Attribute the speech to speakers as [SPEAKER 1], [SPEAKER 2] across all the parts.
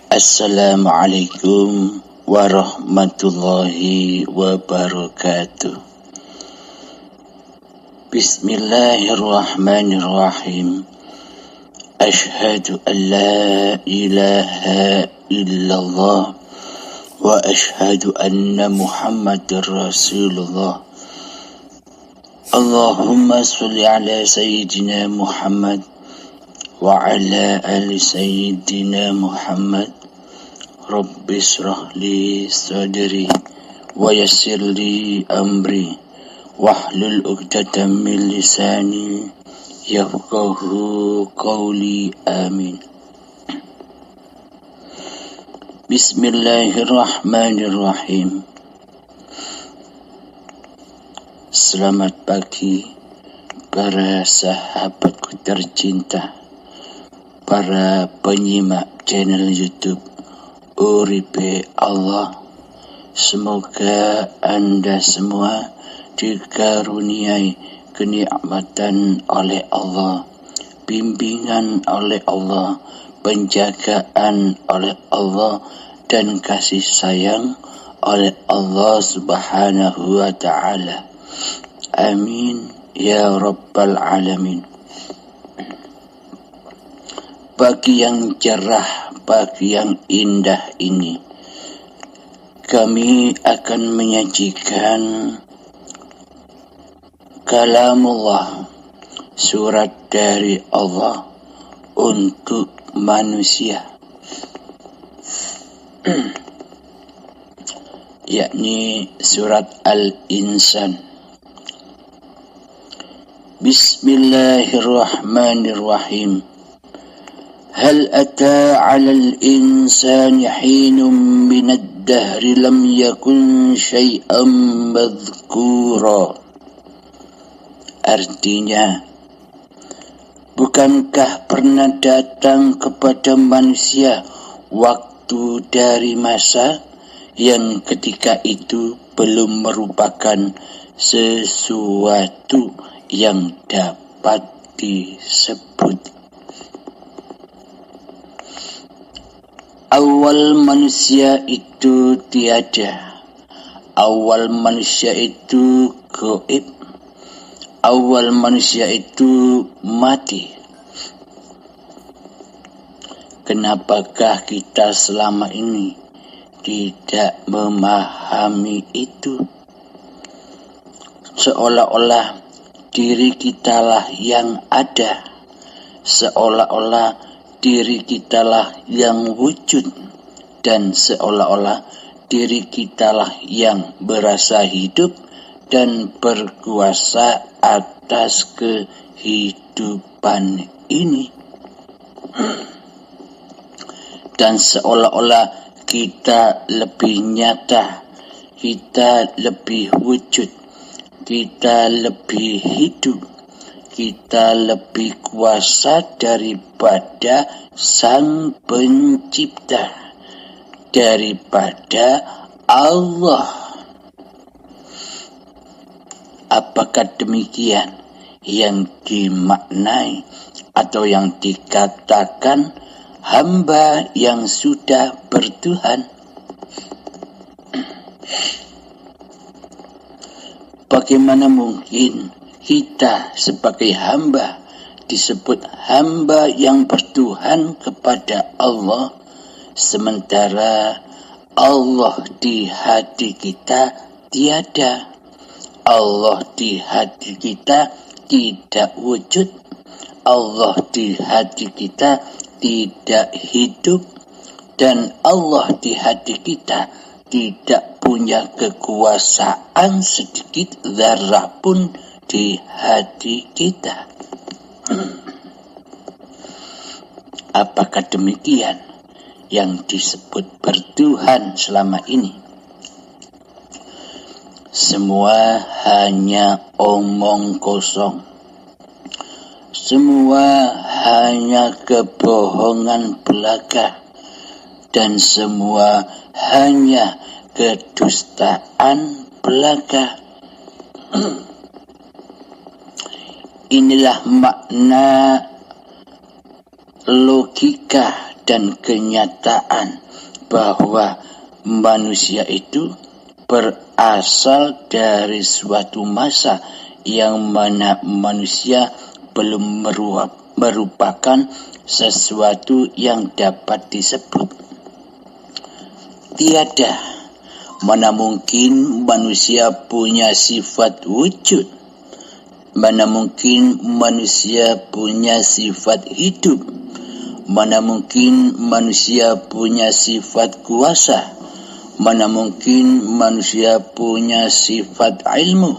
[SPEAKER 1] Assalamualaikum warahmatullahi wabarakatuh. Bismillahirrahmanirrahim. Ashhadu an la ilaha illallah wa ashhadu anna Muhammadar Rasulullah. Allahumma salli ala Sayyidina Muhammad wa ala ali Sayyidina Muhammad. Rabbi shrah li sadri wa yassir li amri wahlul 'uqdatam min lisani yafqahu qawli. Amin. Bismillahirrahmanirrahim. Selamat pagi para sahabatku tercinta, para penyimak channel YouTube Uripe Allah. Semoga Anda semua dikaruniai kenikmatan oleh Allah, bimbingan oleh Allah, penjagaan oleh Allah, dan kasih sayang oleh Allah Subhanahu wa ta'ala. Amin ya rabbal alamin. Pagi yang cerah, pagi yang indah ini, kami akan menyajikan kalamullah, surat dari Allah untuk manusia, yakni surat Al-Insan. Bismillahirrahmanirrahim. Hal ata 'alal insani hinun minad dahri lam yakun syai'an madhkura. Artinya, bukankah pernah datang kepada manusia waktu dari masa yang ketika itu belum merupakan sesuatu yang dapat disebut. Awal manusia itu tiada. Awal manusia itu gaib. Awal manusia itu mati. Kenapakah kita selama ini tidak memahami itu? Seolah-olah diri kitalah yang ada, seolah-olah diri kitalah yang wujud, dan seolah-olah diri kitalah yang berasa hidup dan berkuasa atas kehidupan ini. Dan seolah-olah kita lebih nyata, kita lebih wujud, kita lebih hidup, kita lebih kuasa daripada Sang Pencipta, daripada Allah. Apakah demikian yang dimaknai atau yang dikatakan hamba yang sudah bertuhan? Bagaimana mungkin kita sebagai hamba disebut hamba yang bertuhan kepada Allah, sementara Allah di hati kita tiada, Allah di hati kita tidak wujud, Allah di hati kita tidak hidup, dan Allah di hati kita tidak punya kekuasaan sedikit zarah pun di hati kita. Apakah demikian yang disebut bertuhan selama ini? Semua hanya omong kosong. Semua hanya kebohongan belaka. Dan semua hanya kedustaan belaka. Inilah makna logika dan kenyataan bahwa manusia itu berasal dari suatu masa yang mana manusia belum merupakan sesuatu yang dapat disebut. Tiada, mana mungkin manusia punya sifat wujud, mana mungkin manusia punya sifat hidup, mana mungkin manusia punya sifat kuasa, mana mungkin manusia punya sifat ilmu,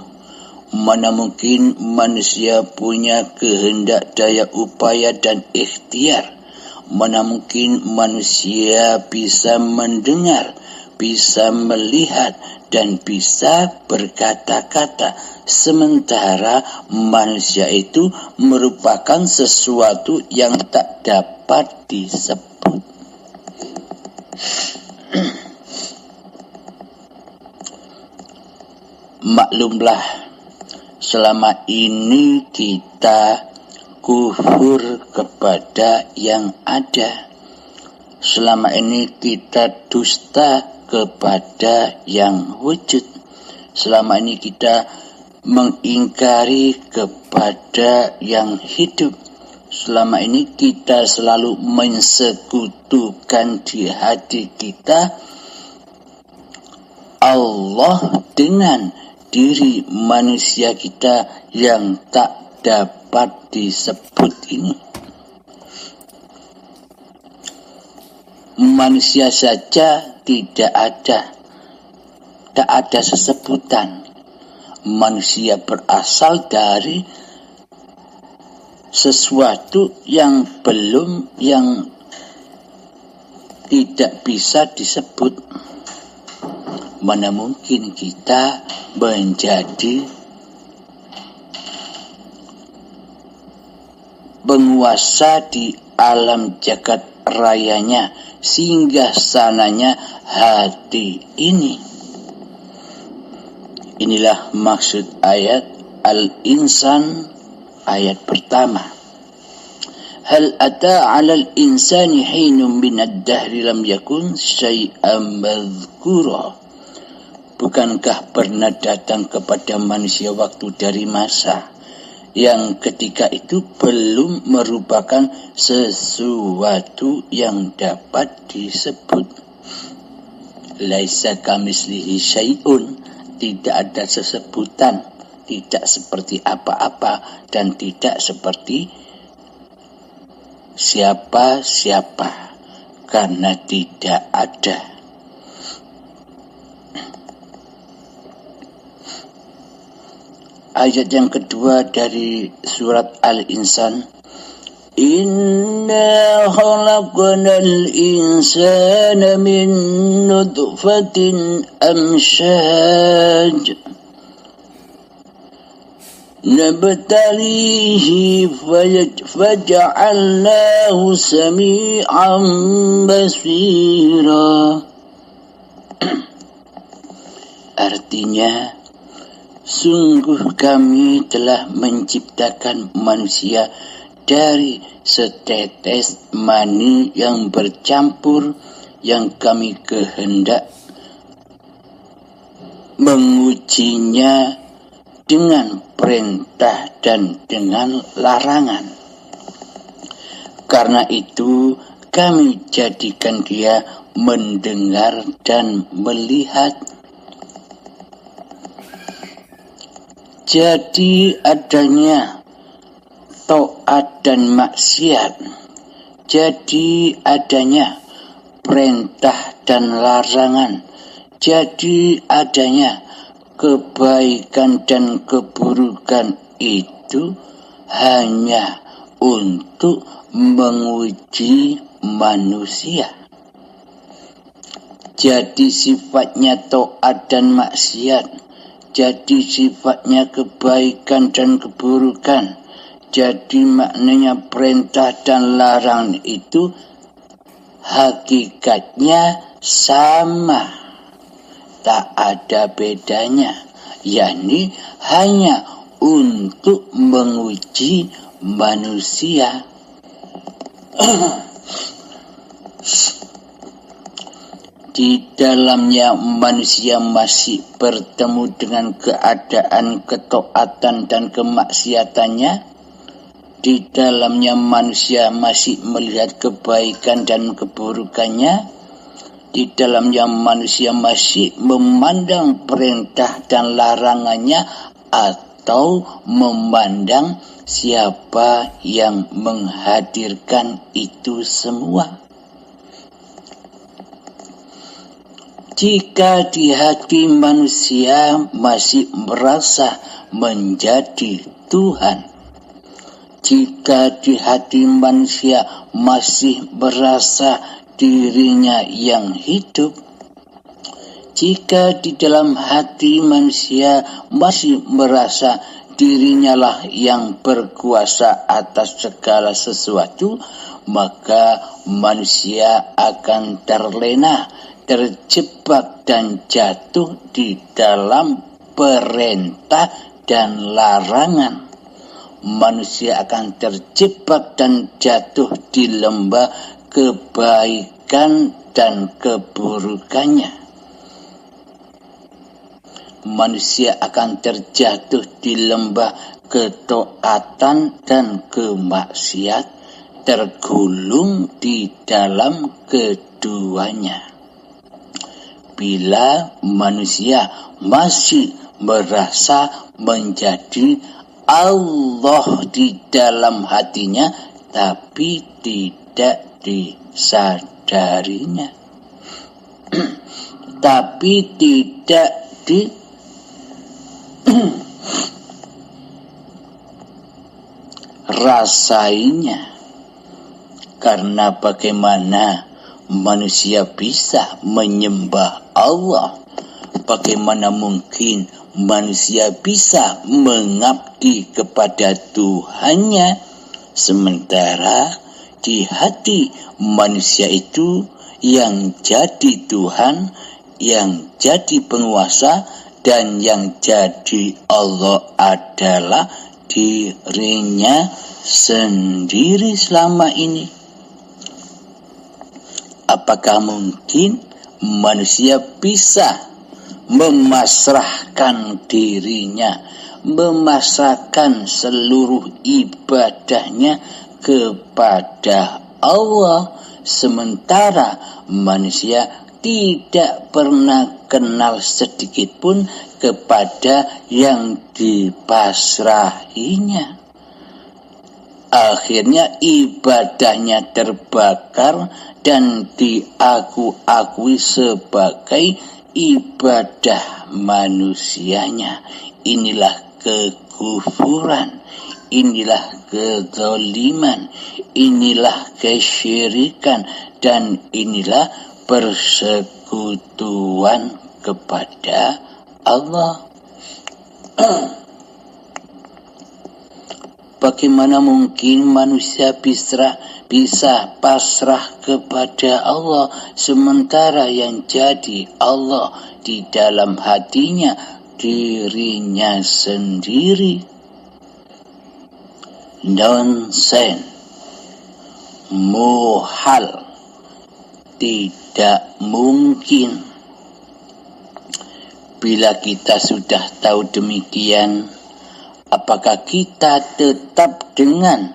[SPEAKER 1] mana mungkin manusia punya kehendak, daya upaya dan ikhtiar, mana mungkin manusia bisa mendengar, bisa melihat dan bisa berkata-kata, sementara manusia itu merupakan sesuatu yang tak dapat disebut. Maklumlah, selama ini kita kufur kepada yang ada. Selama ini kita dusta kepada yang wujud. Selama ini kita mengingkari kepada yang hidup. Selama ini kita selalu mensekutukan di hati kita Allah dengan diri manusia kita yang tak dapat disebut ini. Manusia saja tak ada sesebutan. Manusia berasal dari sesuatu yang tidak bisa disebut. Mana mungkin kita menjadi penguasa di alam jagat rayanya, singgah sananya hati ini. Inilah maksud ayat Al-Insan ayat pertama. Hal ata 'alal insani hinun minad dahri lam yakun syai'an madhkura. Bukankah pernah datang kepada manusia waktu dari masa yang ketika itu belum merupakan sesuatu yang dapat disebut. Laisa kamislihi syai'un, tidak ada sesebutan, tidak seperti apa-apa dan tidak seperti siapa-siapa, karena tidak ada. Ayat yang kedua dari surat Al-Insan. Inna khalaqnal insana min nutfatin amshaj nabtalihi faja'alnahu sami'an basira. Artinya, sungguh kami telah menciptakan manusia dari setetes mani yang bercampur, yang kami kehendak mengujinya dengan perintah dan dengan larangan. Karena itu kami jadikan dia mendengar dan melihat. Jadi adanya taat dan maksiat, jadi adanya perintah dan larangan, jadi adanya kebaikan dan keburukan itu hanya untuk menguji manusia. Jadi sifatnya taat dan maksiat, jadi sifatnya kebaikan dan keburukan, jadi maknanya perintah dan larangan itu hakikatnya sama, tak ada bedanya, yakni hanya untuk menguji manusia. Di dalamnya manusia masih bertemu dengan keadaan ketaatan dan kemaksiatannya. Di dalamnya manusia masih melihat kebaikan dan keburukannya. Di dalamnya manusia masih memandang perintah dan larangannya atau memandang siapa yang menghadirkan itu semua. Jika di hati manusia masih merasa menjadi Tuhan, jika di hati manusia masih merasa dirinya yang hidup, jika di dalam hati manusia masih merasa dirinya lah yang berkuasa atas segala sesuatu, maka manusia akan terlena, terjebak dan jatuh di dalam perintah dan larangan. Manusia akan terjebak dan jatuh di lembah kebaikan dan keburukannya. Manusia akan terjatuh di lembah ketaatan dan kemaksiat, tergulung di dalam keduanya. Bila manusia masih merasa menjadi Allah di dalam hatinya, tapi tidak disadarinya, tapi tidak rasainya. Karena bagaimana manusia bisa menyembah Allah? Bagaimana mungkin manusia bisa mengabdi kepada Tuhannya, sementara di hati manusia itu yang jadi Tuhan, yang jadi penguasa, dan yang jadi Allah adalah dirinya sendiri selama ini. Apakah mungkin manusia bisa memasrahkan dirinya, memasrahkan seluruh ibadahnya kepada Allah, sementara manusia tidak pernah kenal sedikit pun kepada yang dipasrahinya? Akhirnya ibadahnya terbakar dan diakui sebagai ibadah manusianya. Inilah kekufuran, inilah kezaliman, inilah kesyirikan, dan inilah persekutuan kepada Allah. Bagaimana mungkin manusia bisa pasrah kepada Allah, sementara yang jadi Allah di dalam hatinya dirinya sendiri? Nonsen, muhal, tidak mungkin. Bila kita sudah tahu demikian, apakah kita tetap dengan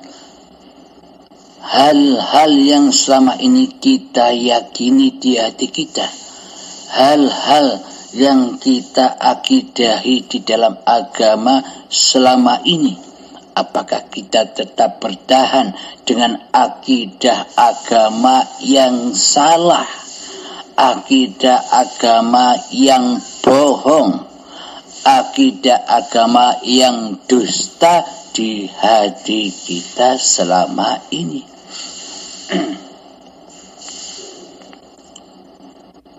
[SPEAKER 1] hal-hal yang selama ini kita yakini di hati kita, hal-hal yang kita akidahi di dalam agama selama ini? Apakah kita tetap bertahan dengan akidah agama yang salah, akidah agama yang bohong, akidah agama yang dusta di hati kita selama ini?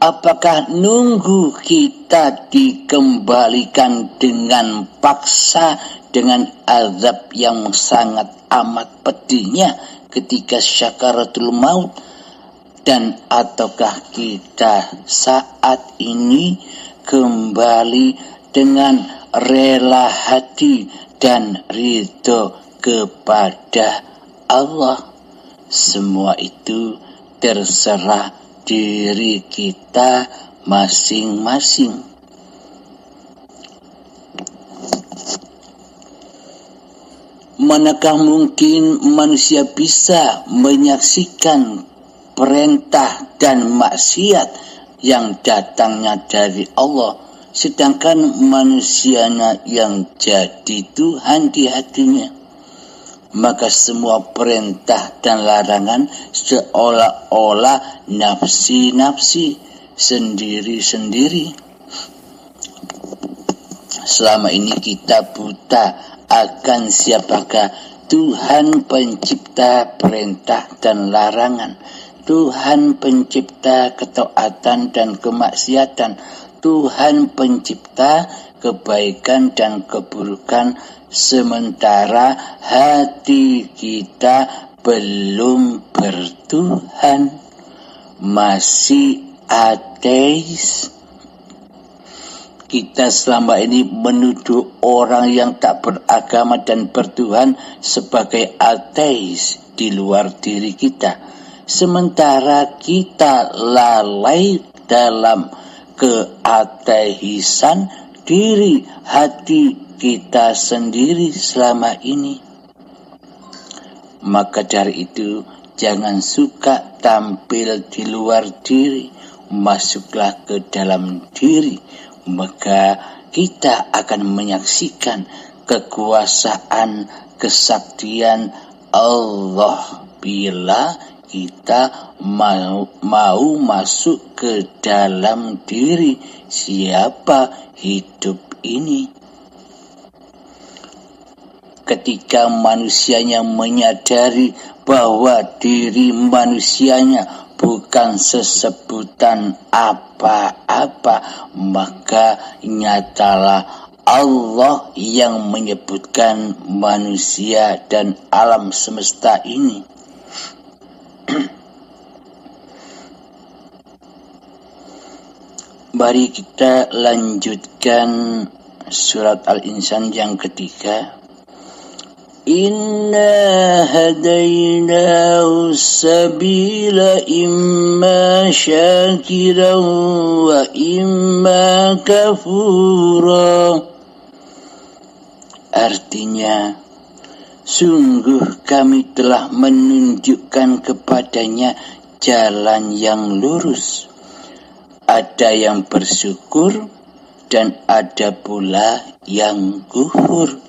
[SPEAKER 1] Apakah nunggu kita dikembalikan dengan paksa, dengan azab yang sangat amat pedihnya ketika syakaratul maut? Dan ataukah kita saat ini kembali dengan rela hati dan ridho kepada Allah? Semua itu terserah diri kita masing-masing. Manakah mungkin manusia bisa menyaksikan perintah dan maksiat yang datangnya dari Allah, sedangkan manusianya yang jadi Tuhan di hatinya? Maka semua perintah dan larangan seolah-olah nafsi-nafsi sendiri-sendiri. Selama ini kita buta akan siapakah Tuhan pencipta perintah dan larangan, Tuhan pencipta ketaatan dan kemaksiatan, Tuhan pencipta kebaikan dan keburukan, sementara hati kita belum bertuhan, masih ateis. Kita selama ini menuduh orang yang tak beragama dan bertuhan sebagai ateis di luar diri kita, sementara kita lalai dalam keateisan diri hati kita sendiri selama ini. Maka dari itu, jangan suka tampil di luar diri, masuklah ke dalam diri. Maka kita akan menyaksikan kekuasaan, kesaktian Allah bila kita mau masuk ke dalam diri siapa hidup ini. Ketika manusianya menyadari bahwa diri manusianya bukan sesebutan apa-apa, maka nyatalah Allah yang menyebutkan manusia dan alam semesta ini. Mari kita lanjutkan surat Al-Insan yang ketiga. Inna hadainahu sabila imma syakiran wa imma kafura. Artinya, sungguh kami telah menunjukkan kepadanya jalan yang lurus. Ada yang bersyukur dan ada pula yang kufur.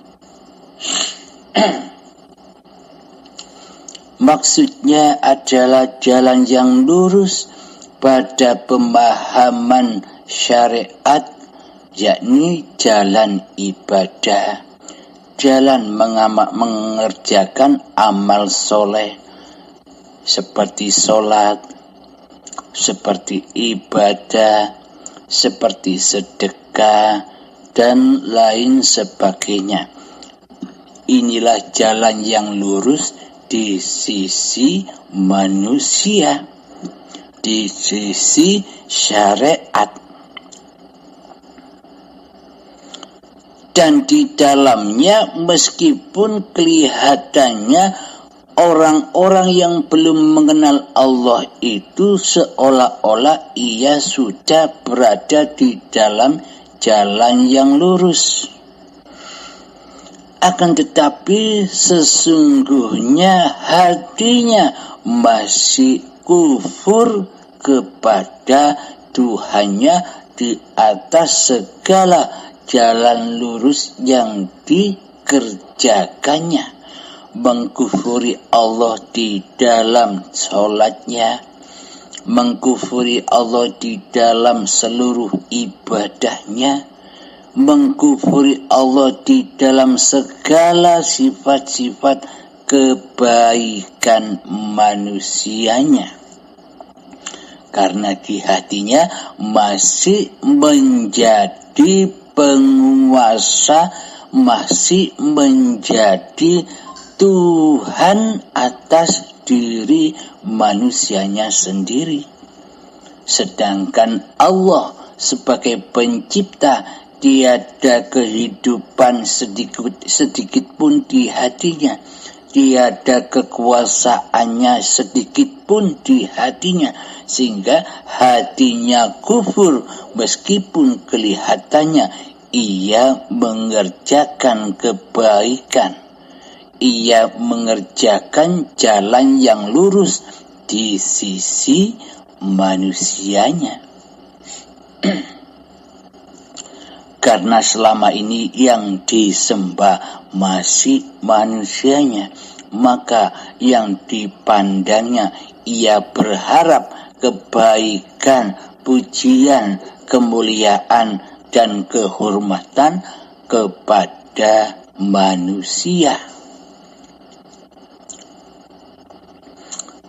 [SPEAKER 1] Maksudnya adalah jalan yang lurus pada pemahaman syariat, yakni jalan ibadah, jalan mengerjakan amal soleh seperti sholat, seperti ibadah, seperti sedekah, dan lain sebagainya. Inilah jalan yang lurus di sisi manusia, di sisi syariat. Dan di dalamnya meskipun kelihatannya orang-orang yang belum mengenal Allah itu seolah-olah ia sudah berada di dalam jalan yang lurus. Akan tetapi sesungguhnya hatinya masih kufur kepada Tuhannya di atas segala jalan lurus yang dikerjakannya. Mengkufuri Allah di dalam sholatnya, mengkufuri Allah di dalam seluruh ibadahnya, mengkufuri Allah di dalam segala sifat-sifat kebaikan manusianya. Karena di hatinya masih menjadi penguasa, masih menjadi Tuhan atas diri manusianya sendiri. Sedangkan Allah sebagai pencipta, tiada kehidupan sedikit pun di hatinya. tiada kekuasaannya sedikit pun di hatinya, sehingga hatinya kufur meskipun kelihatannya ia mengerjakan kebaikan. Ia mengerjakan jalan yang lurus di sisi manusianya. Karena selama ini yang disembah masih manusianya, maka yang dipandangnya ia berharap kebaikan, pujian, kemuliaan, dan kehormatan kepada manusia.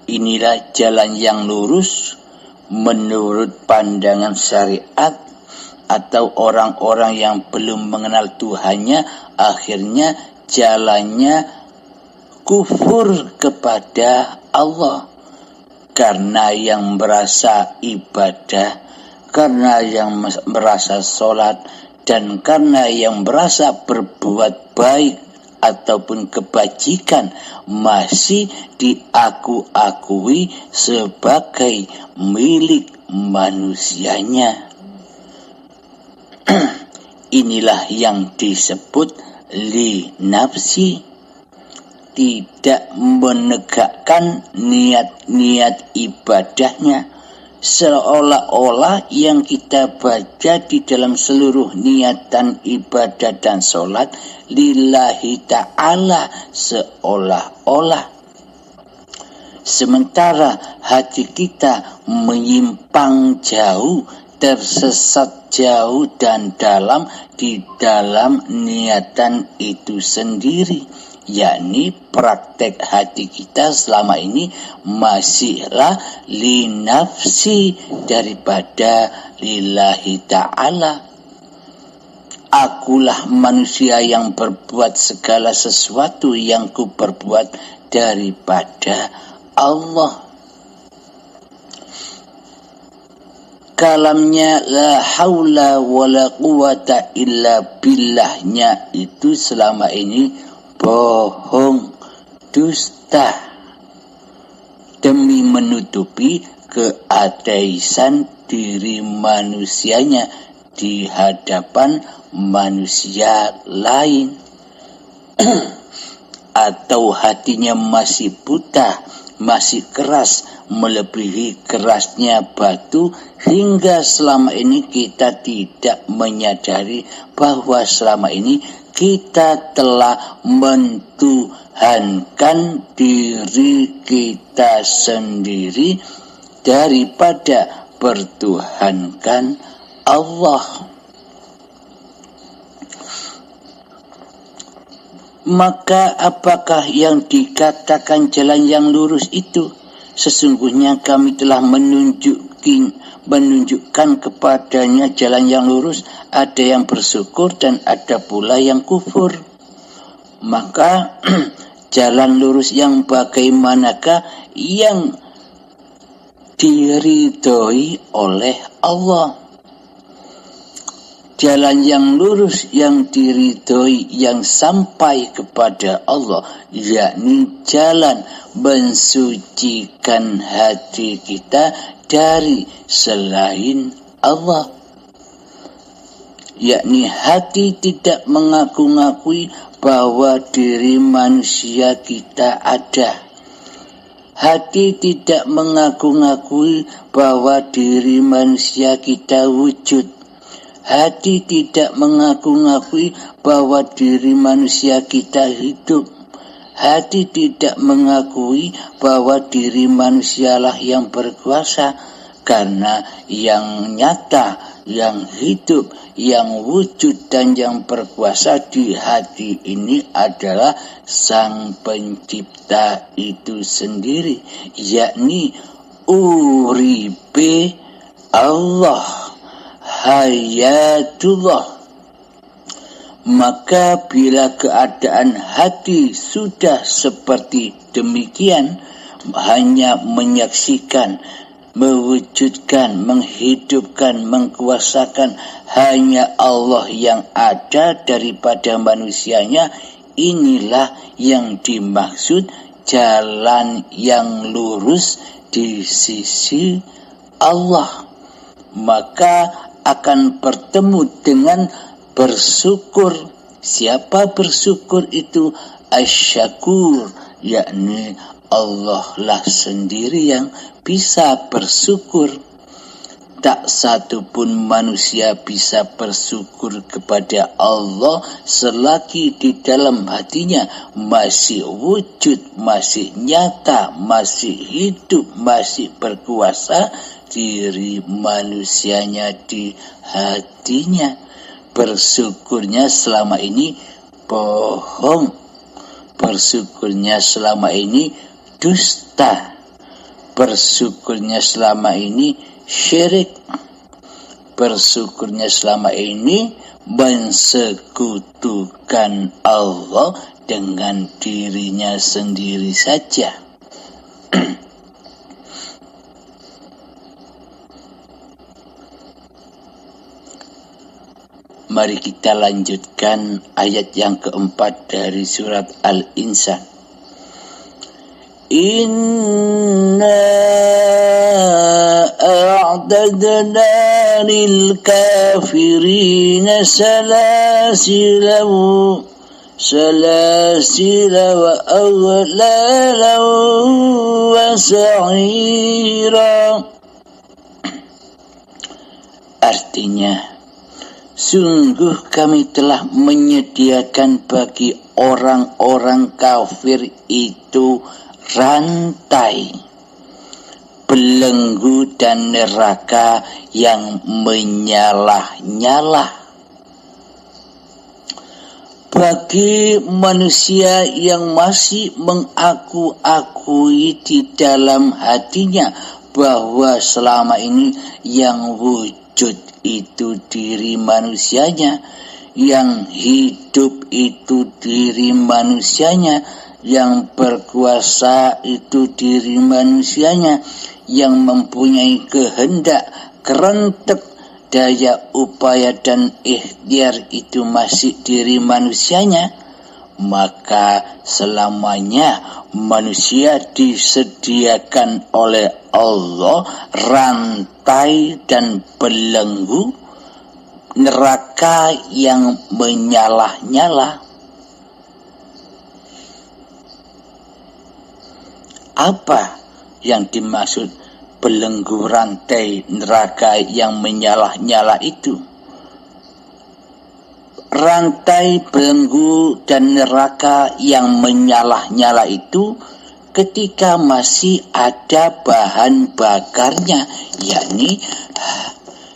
[SPEAKER 1] Inilah jalan yang lurus menurut pandangan syariat, atau orang-orang yang belum mengenal Tuhannya akhirnya jalannya kufur kepada Allah. Karena yang merasa ibadah, karena yang merasa sholat, dan karena yang merasa berbuat baik ataupun kebajikan masih diakui sebagai milik manusianya. Inilah yang disebut li nafsi, tidak menegakkan niat-niat ibadahnya, seolah-olah yang kita baca di dalam seluruh niatan ibadah dan sholat lillahi ta'ala, seolah-olah. Sementara hati kita menyimpang jauh, tersesat jauh dan dalam di dalam niatan itu sendiri, yakni praktek hati kita selama ini masihlah li nafsi daripada lillahi ta'ala. Akulah manusia yang berbuat segala sesuatu yang ku perbuat daripada Allah. Kalamnya la haula wala quwata illa billahnya itu selama ini bohong, dusta, demi menutupi keateisan diri manusianya di hadapan manusia lain. Atau hatinya masih buta, masih keras, melebihi kerasnya batu, hingga selama ini kita tidak menyadari bahwa selama ini kita telah mentuhankan diri kita sendiri daripada bertuhankan Allah. Maka apakah yang dikatakan jalan yang lurus itu? Sesungguhnya kami telah menunjukkan kepadanya jalan yang lurus. Ada yang bersyukur dan ada pula yang kufur. Maka jalan lurus yang bagaimanakah yang diridhoi oleh Allah? Jalan yang lurus yang diridhoi yang sampai kepada Allah, yakni jalan mensucikan hati kita dari selain Allah. Yakni hati tidak mengaku-ngakui bahwa diri manusia kita ada. Hati tidak mengaku-ngakui bahwa diri manusia kita wujud. Hati tidak mengaku-ngakui bahwa diri manusia kita hidup. Hati tidak mengakui bahwa diri manusialah yang berkuasa, karena yang nyata, yang hidup, yang wujud dan yang berkuasa di hati ini adalah Sang Pencipta itu sendiri, yakni Uribe Allah, Hayatullah. Maka bila keadaan hati sudah seperti demikian, hanya menyaksikan, mewujudkan, menghidupkan, mengkuasakan hanya Allah yang ada daripada manusianya, inilah yang dimaksud jalan yang lurus di sisi Allah. Maka akan bertemu dengan bersyukur. Siapa bersyukur itu? Asy-syakur, yakni Allah lah sendiri yang bisa bersyukur. Tak satu pun manusia bisa bersyukur kepada Allah selagi di dalam hatinya masih wujud, masih nyata, masih hidup, masih berkuasa diri manusianya di hatinya. Bersyukurnya selama ini bohong, bersyukurnya selama ini dusta, bersyukurnya selama ini syirik, bersyukurnya selama ini mensekutukan Allah dengan dirinya sendiri saja. Mari kita lanjutkan ayat yang keempat dari surat Al-Insan. Inna a'tadna lil kafirina salasila wa aghlala wa sa'ira. Artinya, sungguh kami telah menyediakan bagi orang-orang kafir itu rantai, belenggu dan neraka yang menyala-nyala. Bagi manusia yang masih mengaku-akui di dalam hatinya bahwa selama ini yang wujud itu diri manusianya, yang hidup itu diri manusianya, yang berkuasa itu diri manusianya, yang mempunyai kehendak, kerentek, daya upaya dan ikhtiar itu masih diri manusianya, maka selamanya manusia disediakan oleh Allah rantai dan belenggu neraka yang menyala-nyala. Apa yang dimaksud belenggu rantai neraka yang menyala-nyala itu? Rantai belenggu dan neraka yang menyala-nyala itu ketika masih ada bahan bakarnya,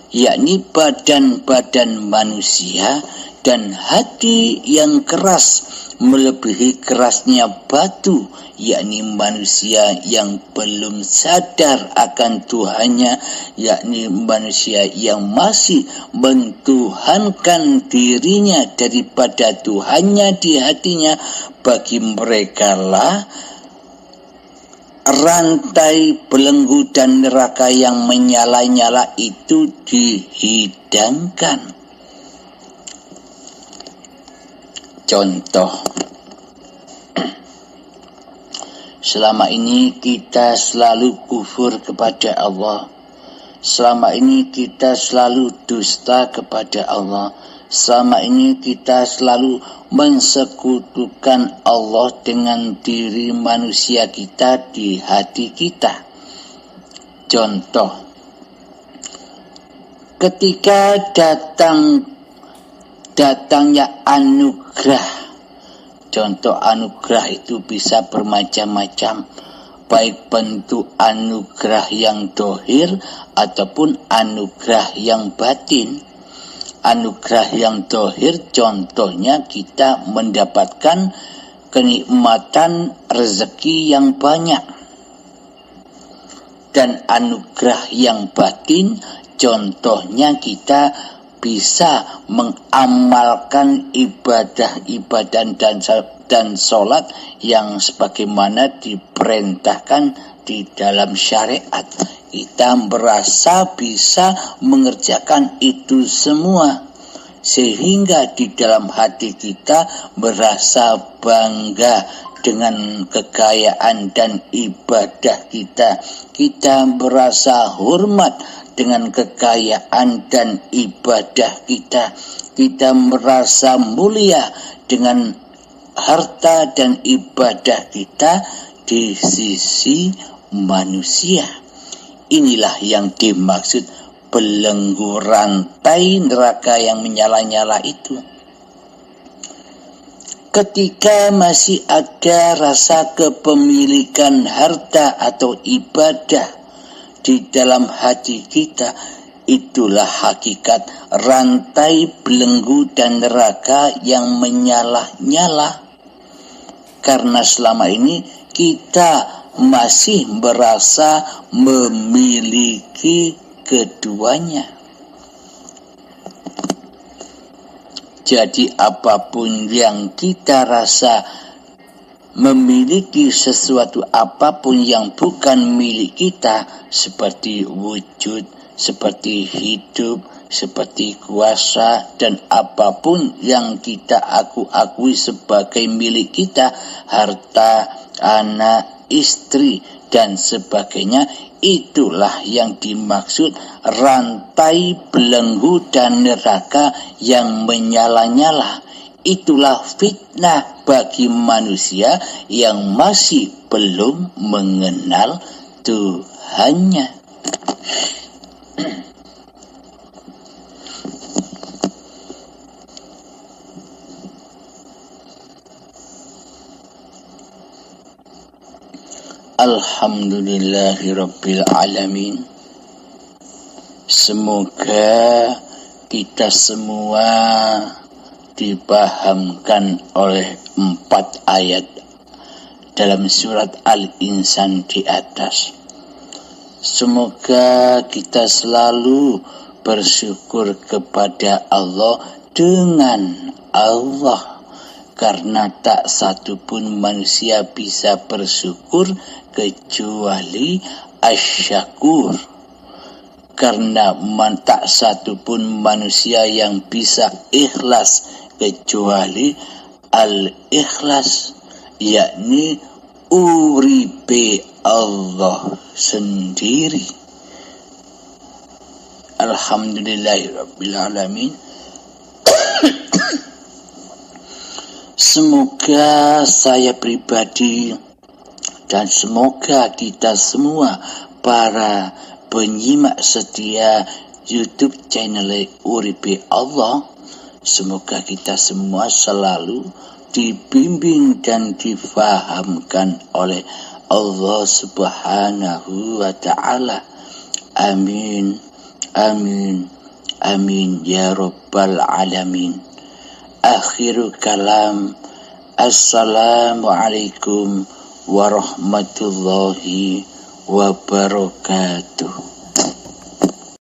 [SPEAKER 1] yakni badan-badan manusia dan hati yang keras melebihi kerasnya batu, yakni manusia yang belum sadar akan Tuhannya, yakni manusia yang masih mentuhankan dirinya daripada Tuhannya di hatinya. Bagi mereka lah rantai belenggu dan neraka yang menyala-nyala itu dihidangkan. Contoh, selama ini kita selalu kufur kepada Allah, selama ini kita selalu dusta kepada Allah, selama ini kita selalu mensekutukan Allah dengan diri manusia kita di hati kita. Contoh, ketika datangnya anugerah, contoh anugerah itu bisa bermacam-macam, baik bentuk anugerah yang dohir ataupun anugerah yang batin. Anugerah yang dohir contohnya kita mendapatkan kenikmatan rezeki yang banyak. Dan anugerah yang batin contohnya kita bisa mengamalkan ibadah dan sholat yang sebagaimana diperintahkan di dalam syariat. Kita merasa bisa mengerjakan itu semua, sehingga di dalam hati kita merasa bangga dengan kekayaan dan ibadah kita. Kita merasa hormat dengan kekayaan dan ibadah kita. Kita merasa mulia dengan harta dan ibadah kita di sisi manusia. Inilah yang dimaksud belenggu rantai neraka yang menyala-nyala itu. Ketika masih ada rasa kepemilikan harta atau ibadah di dalam hati kita, itulah hakikat rantai belenggu dan neraka yang menyala-nyala. Karena selama ini kita masih merasa memiliki keduanya. Jadi apapun yang kita rasa memiliki sesuatu apapun yang bukan milik kita, seperti wujud, seperti hidup, seperti kuasa, dan apapun yang kita akui sebagai milik kita, harta, anak, istri, dan sebagainya, itulah yang dimaksud rantai belenggu dan neraka yang menyala-nyala. Itulah fitnah bagi manusia yang masih belum mengenal Tuhannya. Alhamdulillahirabbil alamin. Semoga kita semua dipahamkan oleh 4 ayat dalam surat Al-Insan di atas. Semoga kita selalu bersyukur kepada Allah dengan Allah, karena tak satu pun manusia bisa bersyukur kecuali asyakur. Karena tak satu pun manusia yang bisa ikhlas kecuali al-ikhlas, yakni uripe Allah sendiri. Alhamdulillahirabbil alamin. Semoga saya pribadi dan semoga kita semua para penyimak setia YouTube channel Uripe Allah, semoga kita semua selalu dibimbing dan difahamkan oleh Allah Subhanahu wa ta'ala. Amin, amin, amin ya rabbal alamin. Akhiru kalam, assalamualaikum warahmatullahi wabarakatuh.